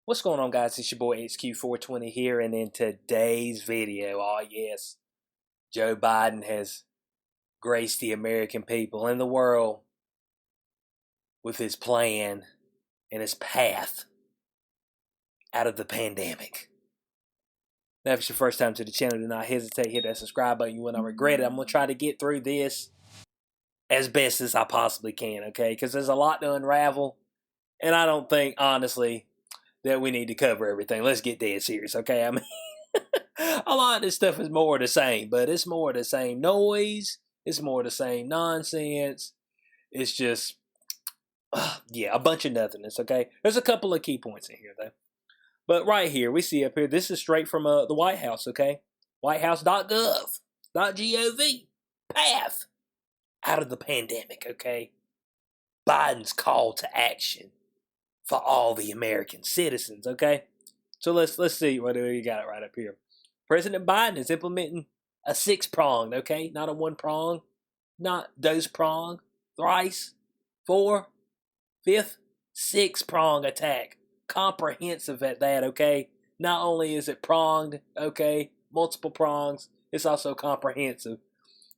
What's going on, guys? It's your boy HQ420 here, and in today's video, oh yes, Joe Biden has graced the American people and the world with his plan and his path out of the pandemic. Now, if it's your first time to the channel, do not hesitate, hit that subscribe button. You will not regret it. I'm going to try to get through this as best as I possibly can, okay? Because there's a lot to unravel, and I don't think, honestly, that we need to cover everything. Let's get dead serious, okay? I mean, a lot of this stuff is more of the same, but it's more of the same noise. It's more of the same nonsense. It's just, yeah, a bunch of nothingness, okay? There's a couple of key points in here, though. But right here, we see up here, this is straight from the White House, okay? whitehouse.gov.gov. Path out of the pandemic, okay? Biden's call to action for all the American citizens, okay? So let's see what you got it right up here. President Biden is implementing a 6-pronged, okay? Not a 1-prong, not dose-prong, thrice, 4, 5th, 6-prong attack. Comprehensive at that, okay? Not only is it pronged, okay, multiple prongs, it's also comprehensive.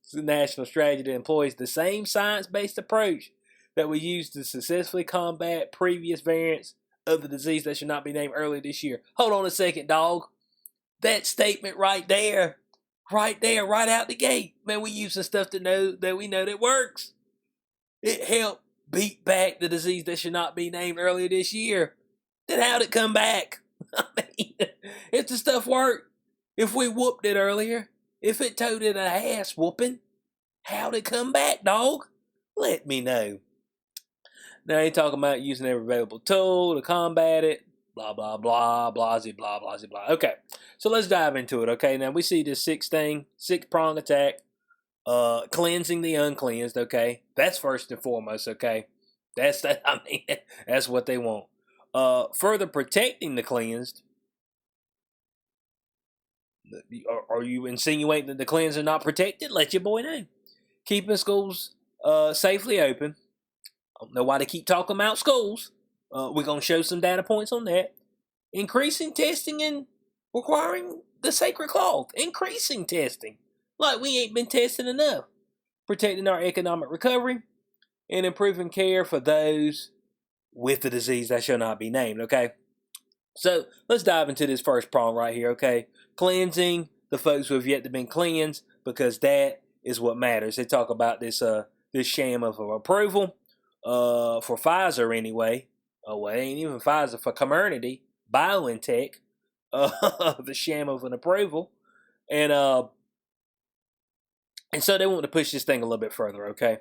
It's a national strategy that employs the same science-based approach that we used to successfully combat previous variants of the disease that should not be named earlier this year. Hold on a second, dog. That statement right there, right out the gate. Man, we use some stuff we know that works. It helped beat back the disease that should not be named earlier this year. Then how'd it come back? I mean, if the stuff worked, if we whooped it earlier, if it toted a ass whooping, how'd it come back, dog? Let me know. Now he's talking about using every available tool to combat it, blah, blah, blah, blasey, blah, blasey, blah. Okay, so let's dive into it, okay? Now we see this 6-prong attack, cleansing the uncleansed, okay? That's first and foremost, okay? That's what they want. Further protecting the cleansed. Are you insinuating that the cleansed are not protected? Let your boy know. Keeping schools safely open. I don't know why they keep talking about schools. We're going to show some data points on that. Increasing testing and requiring the sacred cloth. Increasing testing. Like we ain't been testing enough. Protecting our economic recovery. And improving care for those with the disease that shall not be named, okay? So let's dive into this first prong right here, okay? Cleansing the folks who have yet to been cleansed, because that is what matters. They talk about this sham of approval. For Pfizer anyway. Well, it ain't even Pfizer, for Comirnaty, BioNTech, the sham of an approval, and so they want to push this thing a little bit further. Okay,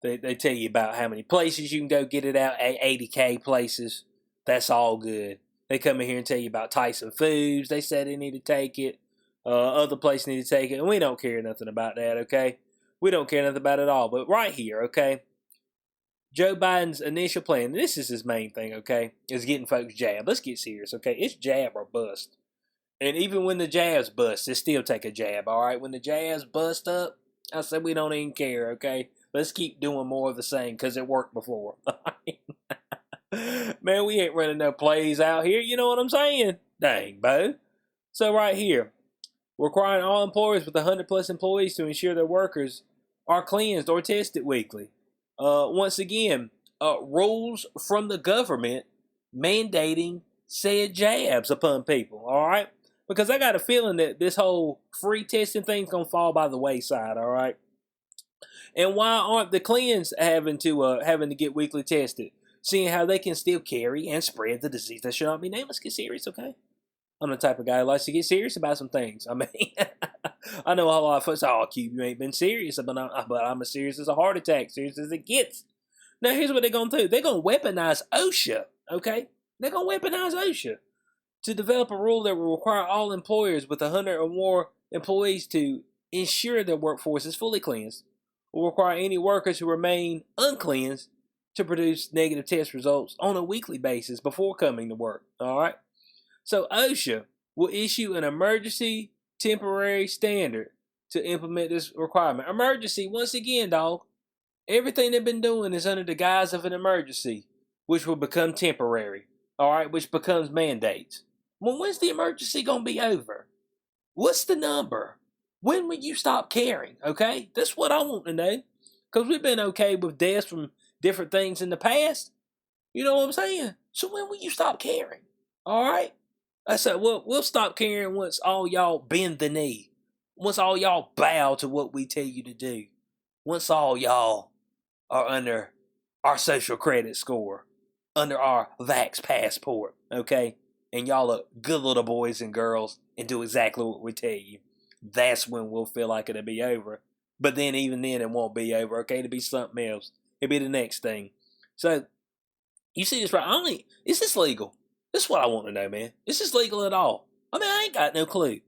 they tell you about how many places you can go get it out, 80K places. That's all good. They come in here and tell you about Tyson Foods. They said they need to take it. Other places need to take it, and we don't care nothing about that. Okay, we don't care nothing about it at all. But right here, okay. Joe Biden's initial plan, and this is his main thing, okay, is getting folks jabbed. Let's get serious, okay? It's jab or bust. And even when the jabs bust, they still take a jab, all right? When the jabs bust up, I said we don't even care, okay? Let's keep doing more of the same because it worked before. Man, we ain't running no plays out here. You know what I'm saying? Dang, Bo. So right here, requiring all employers with 100+ employees to ensure their workers are cleansed or tested weekly. Once again, rules from the government mandating said jabs upon people, all right? Because I got a feeling that this whole free testing thing's going to fall by the wayside, all right? And why aren't the cleansed having to get weekly tested, seeing how they can still carry and spread the disease that should not be named? Let's get serious, okay? I'm the type of guy who likes to get serious about some things. I mean, I know a lot of folks say, oh, Q, you ain't been serious, but I'm as serious as a heart attack, serious as it gets. Now, here's what they're going to do. They're going to weaponize OSHA, okay? They're going to weaponize OSHA to develop a rule that will require all employers with 100 or more employees to ensure their workforce is fully cleansed, will require any workers who remain uncleansed to produce negative test results on a weekly basis before coming to work, all right? So OSHA will issue an emergency temporary standard to implement this requirement. Emergency, once again, dog. Everything they've been doing is under the guise of an emergency, which will become temporary. all right, which becomes mandates. Well, when's the emergency going to be over? What's the number? When will you stop caring? Okay, that's what I want to know. Because we've been okay with deaths from different things in the past. You know what I'm saying? So when will you stop caring? All right. I said, well, we'll stop caring once all y'all bend the knee. Once all y'all bow to what we tell you to do. Once all y'all are under our social credit score, under our Vax passport, okay? And y'all are good little boys and girls and do exactly what we tell you. That's when we'll feel like it'll be over. But then, even then, it won't be over, okay? It'll be something else. It'll be the next thing. So, you see this right? Is this legal? This is what I want to know, man. Is this legal at all? I mean, I ain't got no clue.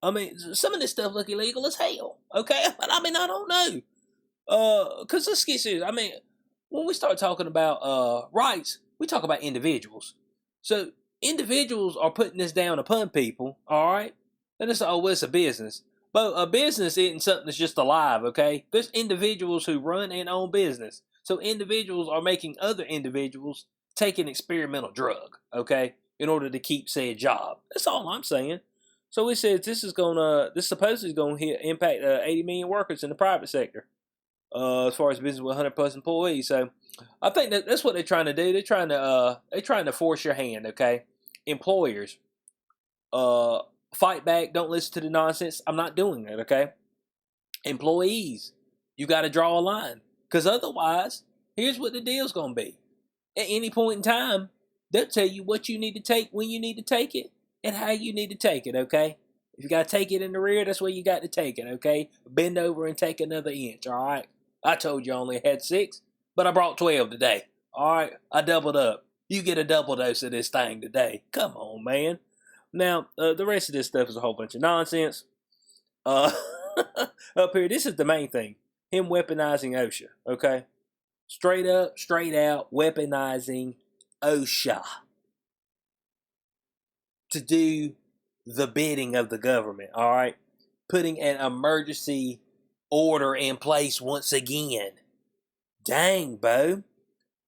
I mean, some of this stuff look illegal as hell, okay? But I mean, I don't know. Cause let's get serious. I mean, when we start talking about rights, we talk about individuals. So individuals are putting this down upon people, all right? And it's well, it's a business, but a business isn't something that's just alive, okay? There's individuals who run and own business. So individuals are making other individuals take an experimental drug, okay, in order to keep said job. That's all I'm saying. So it says this supposedly is gonna impact 80 million workers in the private sector. As far as business with 100 plus employees. So I think that's what they're trying to do. They're trying to force your hand. Okay, employers, fight back. Don't listen to the nonsense. I'm not doing that. Okay, employees, you got to draw a line because otherwise, here's what the deal's gonna be. At any point in time, they'll tell you what you need to take, when you need to take it, and how you need to take it. Okay. If you got to take it in the rear, that's where you got to take it, okay? Bend over and take another inch, all right? I told you I only had 6, but I brought 12 today. All right, I doubled up. You get a double dose of this thing today. Come on, man. Now, the rest of this stuff is a whole bunch of nonsense. Up here, this is the main thing. Him weaponizing OSHA, okay? Straight up, straight out, weaponizing OSHA to do the bidding of the government, all right? Putting an emergency order in place once again. Dang, Bo.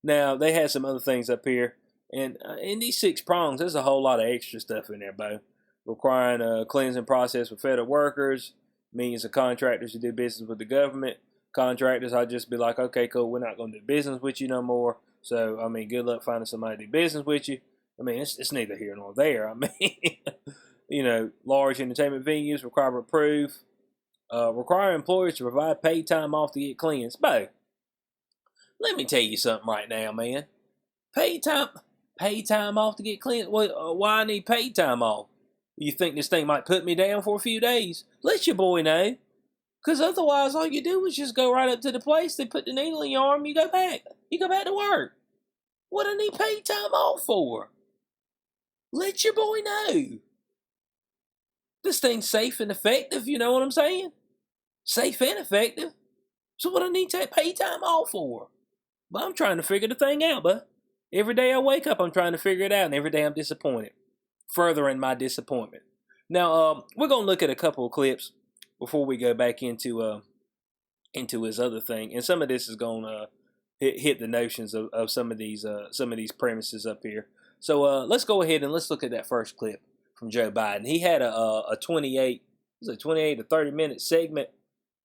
Now, they had some other things up here. And in these 6 prongs, there's a whole lot of extra stuff in there, Bo. Requiring a cleansing process for federal workers, millions of contractors who do business with the government. Contractors, I'd just be like, okay, cool, we're not going to do business with you no more. So, I mean, good luck finding somebody to do business with you. I mean, it's neither here nor there. I mean, large entertainment venues require proof. Require employers to provide paid time off to get cleansed. Bo, let me tell you something right now, man. Paid time off to get cleansed? Why I need paid time off? You think this thing might put me down for a few days? Let your boy know. Because otherwise, all you do is just go right up to the place, they put the needle in your arm, you go back. You go back to work. What I need paid time off for? Let your boy know. This thing's safe and effective, you know what I'm saying? Safe and effective. So what I need to pay time off for? But I'm trying to figure the thing out, but every day I wake up, I'm trying to figure it out, and every day I'm disappointed. Furthering my disappointment. Now, we're going to look at a couple of clips before we go back into his other thing. And some of this is going to hit the notions of some of these premises up here. So let's go ahead and let's look at that first clip from Joe Biden. He had a 28 to 30 minute segment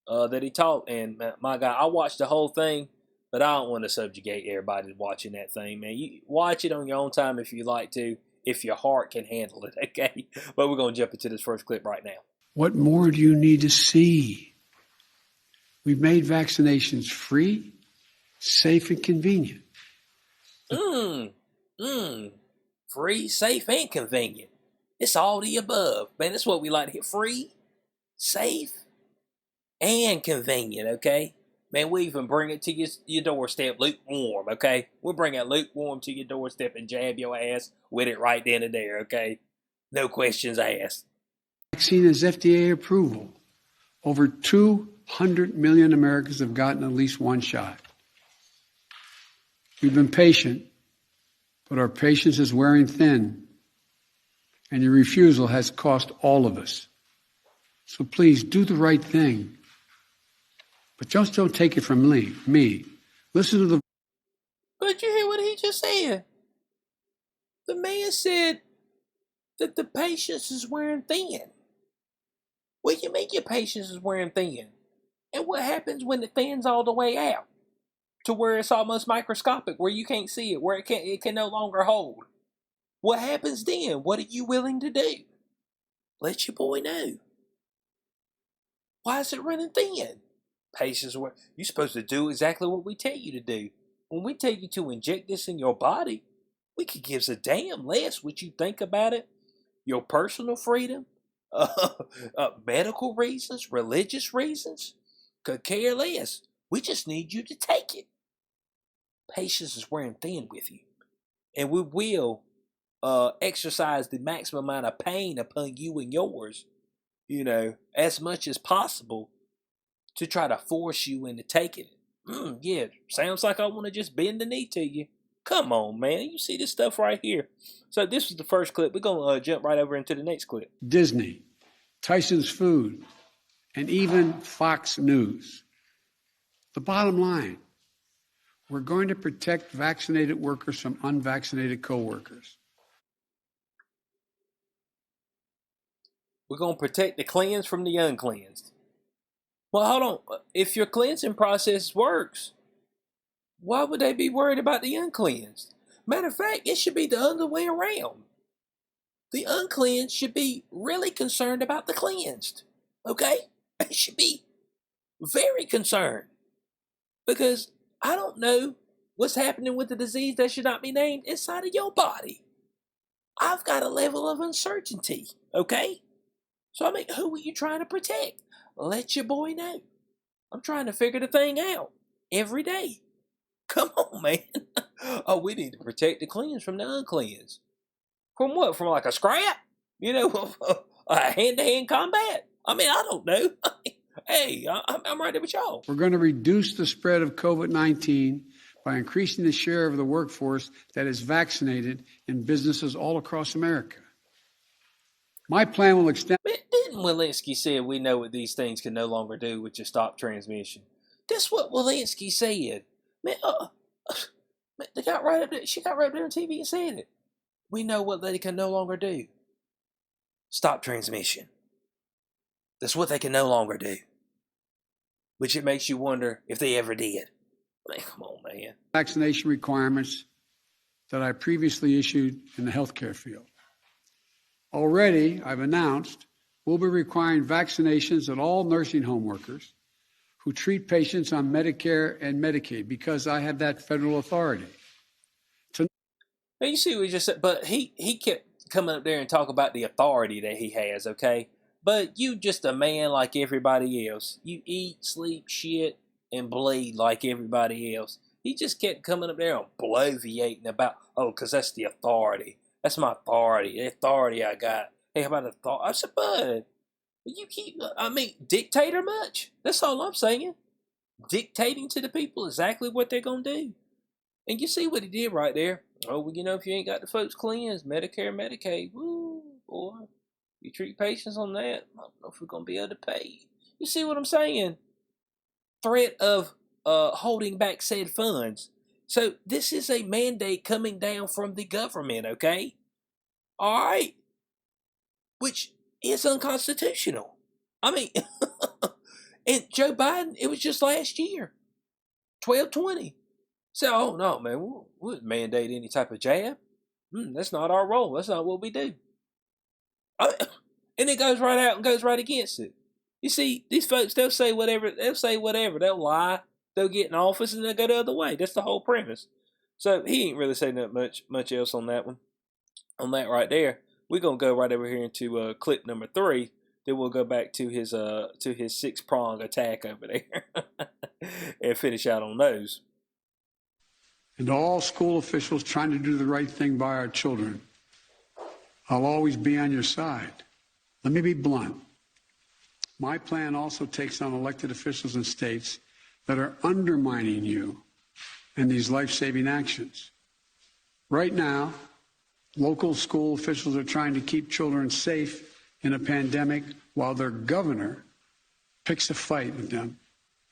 that he taught, and my God, I watched the whole thing, but I don't want to subjugate everybody watching that thing, man. You watch it on your own time if you like to, if your heart can handle it, okay? But we're going to jump into this first clip right now. What more do you need to see? We've made vaccinations free, safe, and convenient. Free, safe, and convenient. It's all the above. Man, that's what we like to hear. Free, safe, and convenient, okay? Man, we even bring it to your doorstep lukewarm, okay? We'll bring it lukewarm to your doorstep and jab your ass with it right then and there, okay? No questions asked. Vaccine has FDA approval. Over 200 million Americans have gotten at least one shot. We've been patient, but our patience is wearing thin, and your refusal has cost all of us. So please do the right thing. But just don't take it from me. Listen to the... But you hear what he just said? The man said that the patience is wearing thin. What do you mean your patience is wearing thin? And what happens when it thins all the way out to where it's almost microscopic, where you can't see it, where it can no longer hold? What happens then? What are you willing to do? Let your boy know. Why is it running thin? Patience, you're supposed to do exactly what we tell you to do. When we tell you to inject this in your body, we could give a damn less what you think about it. Your personal freedom, medical reasons, religious reasons, could care less. We just need you to take it. Patience is wearing thin with you. And we will exercise the maximum amount of pain upon you and yours, as much as possible to try to force you into taking it. Yeah, sounds like I want to just bend the knee to you. Come on, man. You see this stuff right here. So this was the first clip. We're going to jump right over into the next clip. Disney, Tyson's Food, and even Fox News. The bottom line, we're going to protect vaccinated workers from unvaccinated coworkers. We're going to protect the cleansed from the uncleansed. Well, hold on. If your cleansing process works, why would they be worried about the uncleansed? Matter of fact, it should be the other way around. The uncleansed should be really concerned about the cleansed. Okay? They should be very concerned. Because I don't know what's happening with the disease that should not be named inside of your body. I've got a level of uncertainty. Okay? So, I mean, who are you trying to protect? Let your boy know. I'm trying to figure the thing out every day. Come on, man. Oh, we need to protect the cleansed from the uncleansed. From what? From like a scrap? A hand-to-hand combat? I mean, I don't know. Hey, I'm right there with y'all. We're going to reduce the spread of COVID-19 by increasing the share of the workforce that is vaccinated in businesses all across America. My plan will extend... Man, didn't Walensky say we know what these things can no longer do, which is stop transmission? That's what Walensky said. Man, they got right up there. She got right up there on TV and said it. We know what they can no longer do. Stop transmission. That's what they can no longer do. Which it makes you wonder if they ever did. Man, come on, man. Vaccination requirements that I previously issued in the healthcare field. Already, I've announced, we'll be requiring vaccinations of all nursing home workers who treat patients on Medicare and Medicaid because I have that federal authority. Now, you see what he just said, but he kept coming up there and talk about the authority that he has, okay? But you just a man like everybody else. You eat, sleep, shit, and bleed like everybody else. He just kept coming up there and bloviating about, because that's the authority. That's my authority. The authority I got. Hey, how about authority? I said, bud, you keep, dictator much? That's all I'm saying. Dictating to the people exactly what they're going to do. And you see what he did right there. Oh, well, if you ain't got the folks cleansed, Medicare, Medicaid, woo, boy. You treat patients on that, I don't know if we're going to be able to pay. You see what I'm saying? Threat of holding back said funds. So this is a mandate coming down from the government, okay? All right? Which is unconstitutional. I mean, and Joe Biden, it was just last year, 12/20. So, oh no, man, we wouldn't mandate any type of jab. That's not our role. That's not what we do. And it goes right out and goes right against it. You see, these folks, they'll say whatever. They'll lie. They'll get in office and they'll go the other way. That's the whole premise. So he ain't really saying that much else on that one. On that right there. We're going to go right over here into clip number 3. Then we'll go back to his 6-prong attack over there and finish out on those. And all school officials trying to do the right thing by our children, I'll always be on your side. Let me be blunt. My plan also takes on elected officials in states that are undermining you and these life-saving actions. Right now, local school officials are trying to keep children safe in a pandemic while their governor picks a fight with them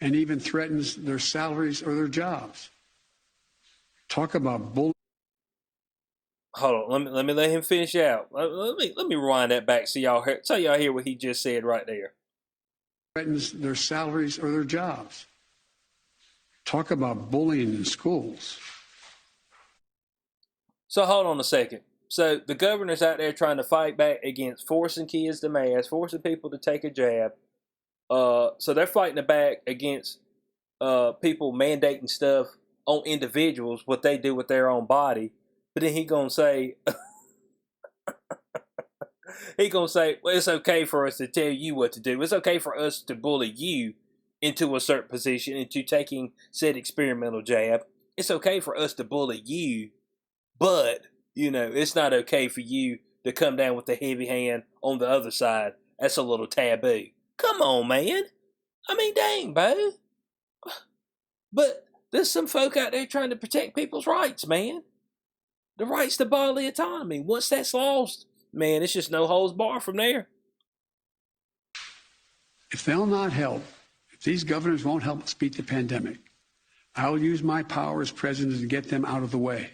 and even threatens their salaries or their jobs. Talk about bull. hold on. Let me let him finish out. Let me rewind that back so y'all hear what he just said right there. Threatens their salaries or their jobs. Talk about bullying in schools. So hold on a second. So the governor's out there trying to fight back against forcing kids to mask, forcing people to take a jab. So they're fighting back against people mandating stuff on individuals, what they do with their own body. But then he gonna say, well, it's okay for us to tell you what to do. It's okay for us to bully you into a certain position, into taking said experimental jab. It's okay for us to bully you, but it's not okay for you to come down with the heavy hand on the other side. That's a little taboo. Come on, man. I mean, dang, Bo. But there's some folk out there trying to protect people's rights, man. The rights to bodily autonomy. Once that's lost, man, it's just no holds bar from there. If they'll not help, if these governors won't help us beat the pandemic, I will use my power as president to get them out of the way.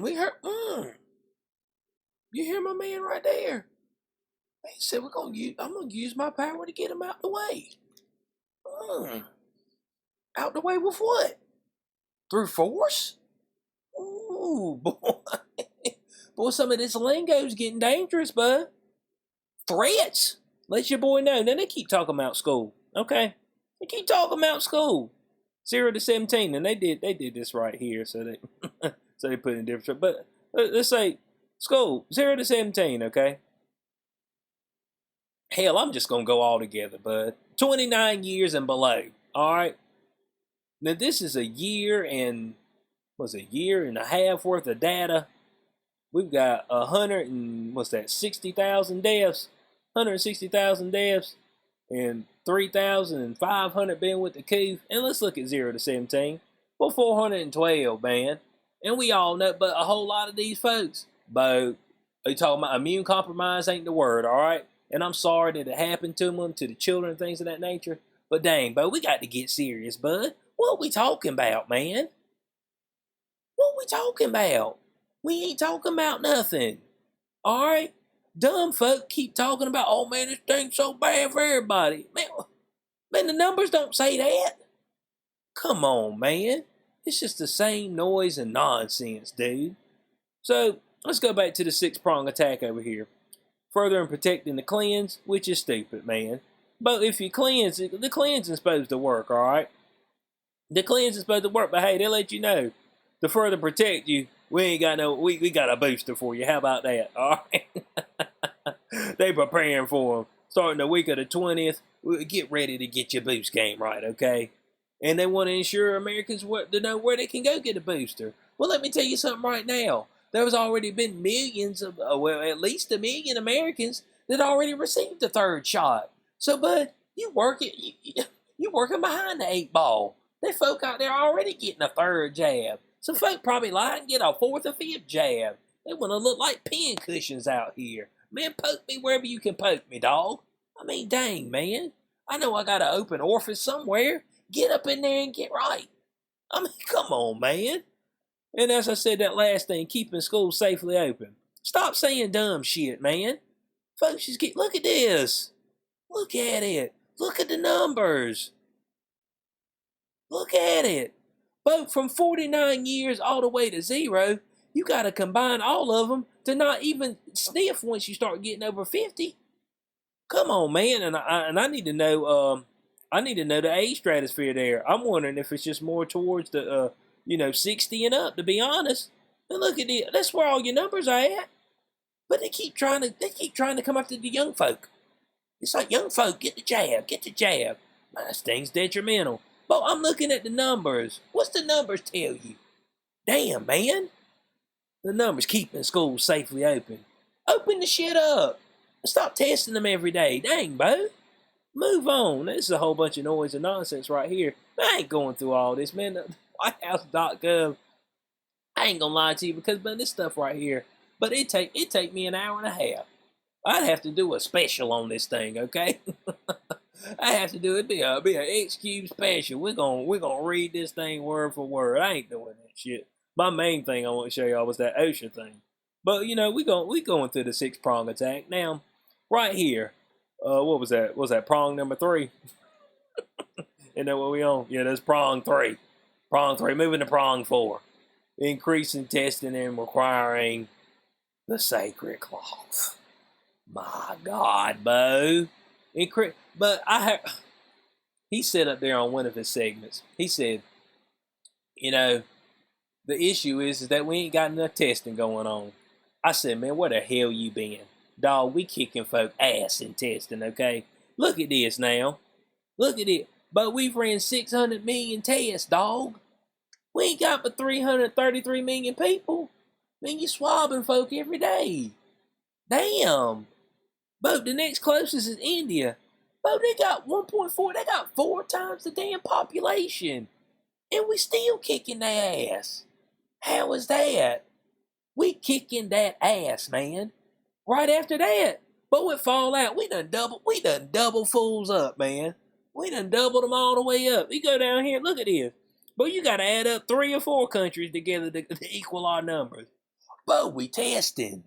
We heard. You hear my man right there? He said I'm gonna use my power to get him out the way. Out the way with what? Through force? Ooh, boy. Boy, some of this lingo's getting dangerous, bud. Threats. Let your boy know. Then they keep talking about school. Okay? They keep talking about school. 0 to 17. And they did this right here, so they put it in different. But let's say school, 0 to 17, okay? Hell, I'm just gonna go all together, bud. 29 years and below. Alright? Now this is a year and a half worth of data. We've got 60,000 deaths, 160,000 deaths, and 3,500 been with the coup. And let's look at 0 to 17. Well, 412, man. And we all know, but a whole lot of these folks, Bo, are you talking about immune compromise ain't the word, all right? And I'm sorry that it happened to them, to the children, things of that nature. But dang, Bo, we got to get serious, bud. What we talking about, man? What we talking about? We ain't talking about nothing. Alright? Dumb folk keep talking about, oh man, this thing's so bad for everybody. Man, the numbers don't say that. Come on, man. It's just the same noise and nonsense, dude. So, let's go back to the 6-prong attack over here. Further in protecting the cleanse, which is stupid, man. But if you cleanse, the cleansing's supposed to work, alright? The cleansing's supposed to work, but hey, they let you know. To further protect you, we got a booster for you. How about that? All right. They preparing for them. Starting the week of the 20th, get ready to get your boost game right, okay? And they want to ensure Americans to know where they can go get a booster. Well, let me tell you something right now. There's already been millions of, at least 1 million Americans that already received the 3rd shot. So, bud, you working behind the 8 ball. There folk out there already getting a 3rd jab. Some folk probably lie and get a 4th or 5th jab. They want to look like pin cushions out here. Man, poke me wherever you can poke me, dog. I mean, dang, man. I know I got an open orifice somewhere. Get up in there and get right. I mean, come on, man. And as I said, that last thing, keeping schools safely open. Stop saying dumb shit, man. Folks, look at this. Look at it. Look at the numbers. Look at it. But from 49 years all the way to 0, you got to combine all of them to not even sniff once you start getting over 50. Come on, man. And I need to know. I need to know the age stratosphere there. I'm wondering if it's just more towards the 60 and up. To be honest, and look at it. That's where all your numbers are at. But they keep trying to come after the young folk. It's like, young folk, get the jab. Man, this thing's detrimental. But I'm looking at the numbers. What's the numbers tell you? Damn, man. The numbers keeping schools safely open. Open the shit up. Stop testing them every day. Dang, Bo. Move on. This is a whole bunch of noise and nonsense right here. I ain't going through all this, man. WhiteHouse.gov. I ain't gonna lie to you because, man, this stuff right here. But it take me an hour and a half. I'd have to do a special on this thing, okay? I have to do it. Be an X Cube special. We're gonna read this thing word for word. I ain't doing that shit. my main thing I want to show y'all was that OSHA thing. But you know, we going through the 6-prong attack now. Right here, what was that? Was that prong number 3? Isn't that what we on? Yeah, that's prong 3. Prong 3. Moving to prong 4. Increasing testing and requiring the sacred cloth. My God, Bo. But he said up there on one of his segments, he said, you know, the issue is that we ain't got enough testing going on. I said, man, where the hell you been? Dog, we kicking folk ass in testing, okay? Look at this now. Look at it. But we've ran 600 million tests, dog. We ain't got but 333 million people. I mean, you swabbing folk every day. Damn. But the next closest is India. But they got 1.4. They got 4 times the damn population. And we still kicking their ass. How is that? We kicking that ass, man. Right after that. But with Fallout, we done double fools up, man. We done doubled them all the way up. You go down here, look at this. But you gotta add up 3 or 4 countries together to equal our numbers. But we testing.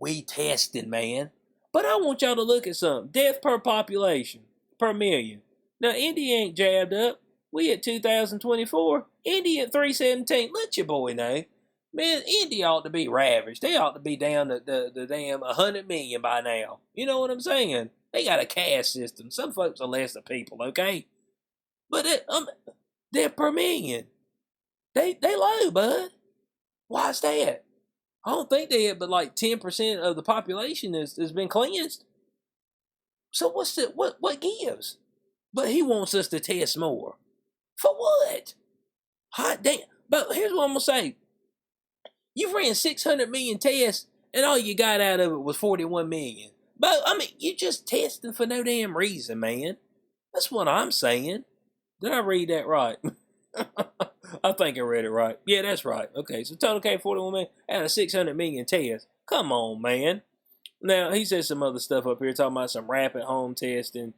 We testing, man. But I want y'all to look at something. Death per population, per million. Now, India ain't jabbed up. We at 2024. India at 317. Let your boy know. Man, India ought to be ravaged. They ought to be down to the damn 100 million by now. You know what I'm saying? They got a caste system. Some folks are less of people, okay? But they're per million. They low, bud. Why's that? I don't think they had, but like 10% of the population has been cleansed. So what gives? But he wants us to test more. For what? Hot damn. But here's what I'm gonna say. You ran 600 million tests, and all you got out of it was 41 million. But I mean, you just testing for no damn reason, man. That's what I'm saying. Did I read that right? I think I read it right. Yeah, that's right. Okay, so total K 41 million out of 600 million tests. Come on, man. Now, he said some other stuff up here, talking about some rapid home testing,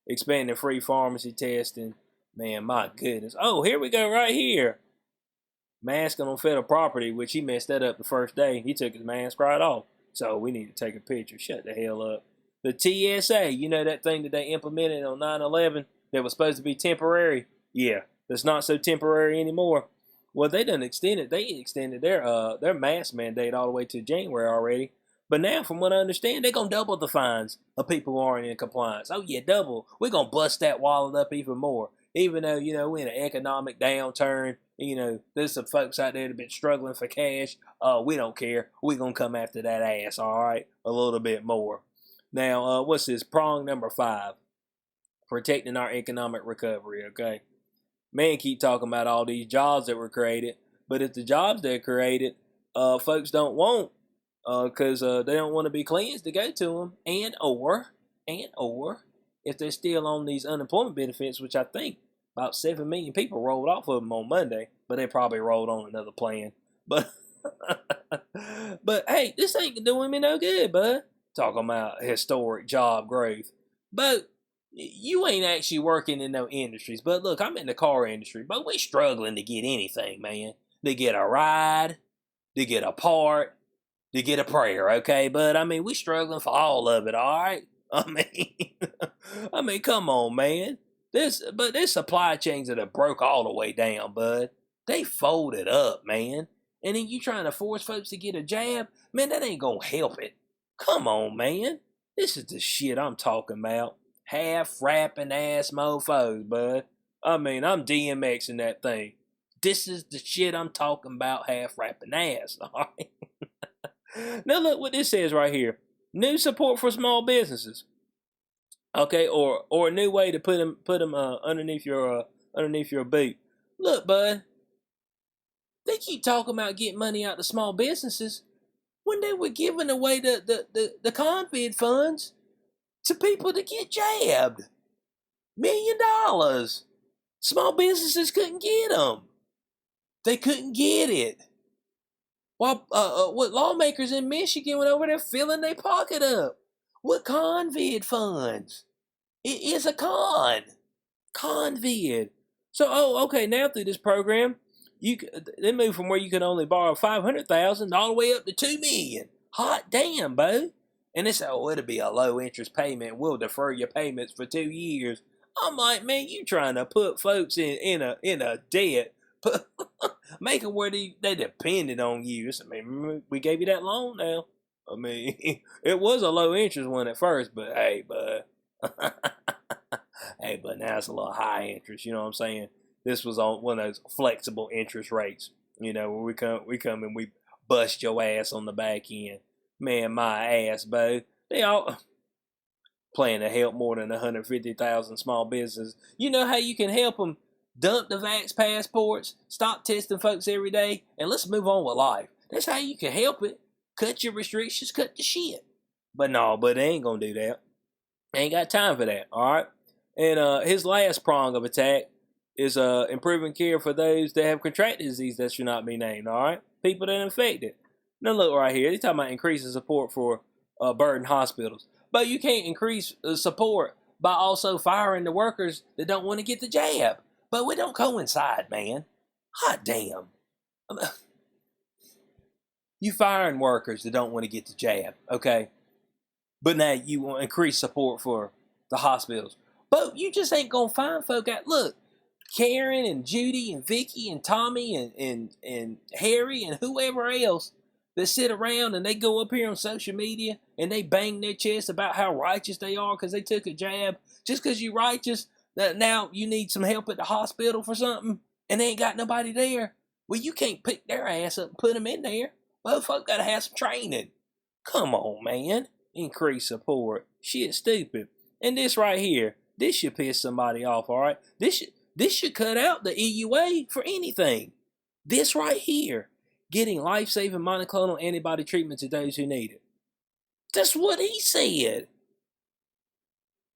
expanding free pharmacy testing. Man, my goodness. Oh, here we go right here. Masking on federal property, which he messed that up the first day. He took his mask right off. So we need to take a picture. Shut the hell up. The TSA, you know that thing that they implemented on 9/11 that was supposed to be temporary? Yeah, that's not so temporary anymore. Well, they done extended. They extended their mask mandate all the way to January already. But now, from what I understand, they're gonna double the fines of people who aren't in compliance. Oh yeah, double. We're gonna bust that wallet up even more. Even though we're in an economic downturn, there's some folks out there that have been struggling for cash. We don't care. We're gonna come after that ass. All right, a little bit more. Now, what's this? Prong number 5: protecting our economic recovery. Okay. Man, keep talking about all these jobs that were created, but if the jobs that are created, folks don't want, because they don't want to be cleansed to go to them, and or if they're still on these unemployment benefits, which I think about 7 million people rolled off of them on Monday, but they probably rolled on another plan. But but hey, this ain't doing me no good, bud. Talking about historic job growth, but you ain't actually working in no industries. But look, I'm in the car industry, but we struggling to get anything, man. To get a ride, to get a part, to get a prayer, okay? But I mean, we struggling for all of it, all right? I mean, come on, man. There's supply chains that have broke all the way down, bud. They folded up, man. And then you trying to force folks to get a jab? Man, that ain't gonna help it. Come on, man. This is the shit I'm talking about. Half-rapping ass mofos, bud. I mean, I'm DMXing that thing. This is the shit I'm talking about, half-rapping ass, alright? Now look what this says right here. New support for small businesses. Okay, or a new way to put them underneath your boot. Look, bud. They keep talking about getting money out to small businesses when they were giving away the COVID funds to people to get jabbed. $1 million. Small businesses couldn't get them. They couldn't get it. While what lawmakers in Michigan went over there filling their pocket up with COVID funds. It is a con. COVID. So, okay, now through this program, They moved from where you could only borrow $500,000 all the way up to $2 million. Hot damn, Bo. And they say, oh, it'll be a low interest payment. We'll defer your payments for 2 years. I'm like, man, you trying to put folks in a debt, make them where they depended on you. I mean, we gave you that loan now. I mean, it was a low interest one at first, but hey, bud. Hey, but now it's a little high interest. You know what I'm saying? This was on one of those flexible interest rates. You know, where we come and we bust your ass on the back end. Man, my ass, Bo. They all plan to help more than 150,000 small businesses. You know how you can help them dump the vax passports, stop testing folks every day, and let's move on with life. That's how you can help it. Cut your restrictions, cut the shit. But no, but they ain't gonna do that. They ain't got time for that, all right? And his last prong of attack is improving care for those that have contracted disease that should not be named, all right? People that are infected. Now look right here. They're talking about increasing support for burden hospitals. But you can't increase support by also firing the workers that don't want to get the jab. But we don't coincide, man. Hot damn. You firing workers that don't want to get the jab, okay? But now you want to increase support for the hospitals. But you just ain't going to find folk out. Look, Karen and Judy and Vicky and Tommy and Harry and whoever else that sit around and they go up here on social media and they bang their chest about how righteous they are because they took a jab. Just because you righteous, that now you need some help at the hospital for something and they ain't got nobody there. Well, you can't pick their ass up and put them in there. Motherfucker gotta have some training. Come on, man. Increase support. Shit stupid. And this right here, this should piss somebody off, alright? This should cut out the EUA for anything. This right here. Getting life-saving monoclonal antibody treatment to those who need it. That's what he said.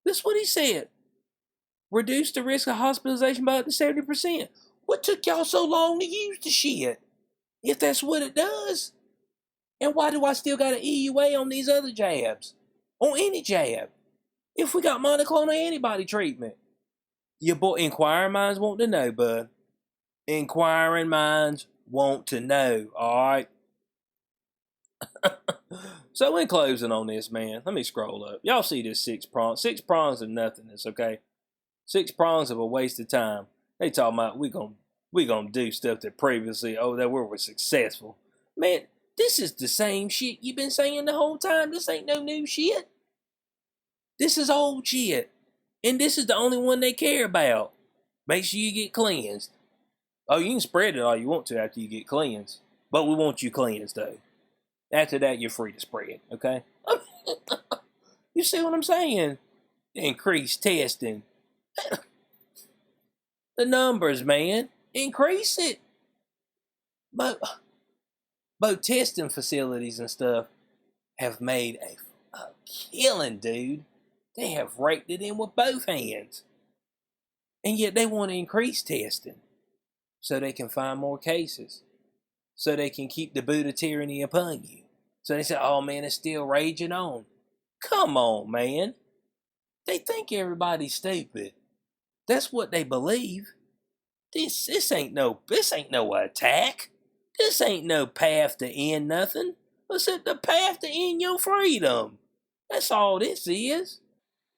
That's what he said. Reduce the risk of hospitalization by up to 70%. What took y'all so long to use the shit? If that's what it does. And why do I still got an EUA on these other jabs? On any jab. If we got monoclonal antibody treatment. Your boy, inquiring minds want to know, bud. Inquiring minds want to know, alright? So in closing on this, man, let me scroll up. Y'all see this 6 prongs. 6 prongs of nothingness, okay? 6 prongs of a waste of time. They talking about we gonna do stuff that previously, that we were successful. Man, this is the same shit you've been saying the whole time. This ain't no new shit. This is old shit. And this is the only one they care about. Make sure you get cleansed. Oh, you can spread it all you want to after you get cleansed. But we want you cleansed, though. After that, you're free to spread, okay? You see what I'm saying? Increase testing. The numbers, man. Increase it. But testing facilities and stuff have made a killing, dude. They have raked it in with both hands. And yet they want to increase testing so they can find more cases. So they can keep the Buddha tyranny upon you. So they say, oh man, it's still raging on. Come on, man. They think everybody's stupid. That's what they believe. This ain't no attack. This ain't no path to end nothing. It's the path to end your freedom. That's all this is.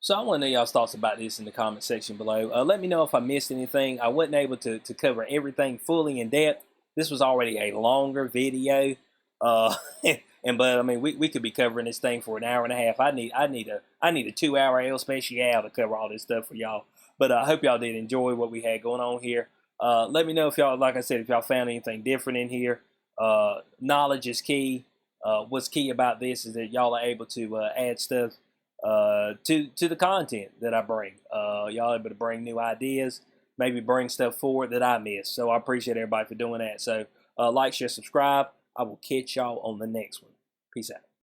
So I want to know y'all's thoughts about this in the comment section below. Let me know if I missed anything. I wasn't able to cover everything fully in depth. This was already a longer video. But I mean, we could be covering this thing for an hour and a half. I need a 2-hour El Special to cover all this stuff for y'all. But I hope y'all did enjoy what we had going on here. Let me know if y'all, like I said, if y'all found anything different in here. Knowledge is key. What's key about this is that y'all are able to add stuff to the content that I bring. Y'all are able to bring new ideas, maybe bring stuff forward that I missed. So I appreciate everybody for doing that. So like, share, subscribe. I will catch y'all on the next one. Peace out.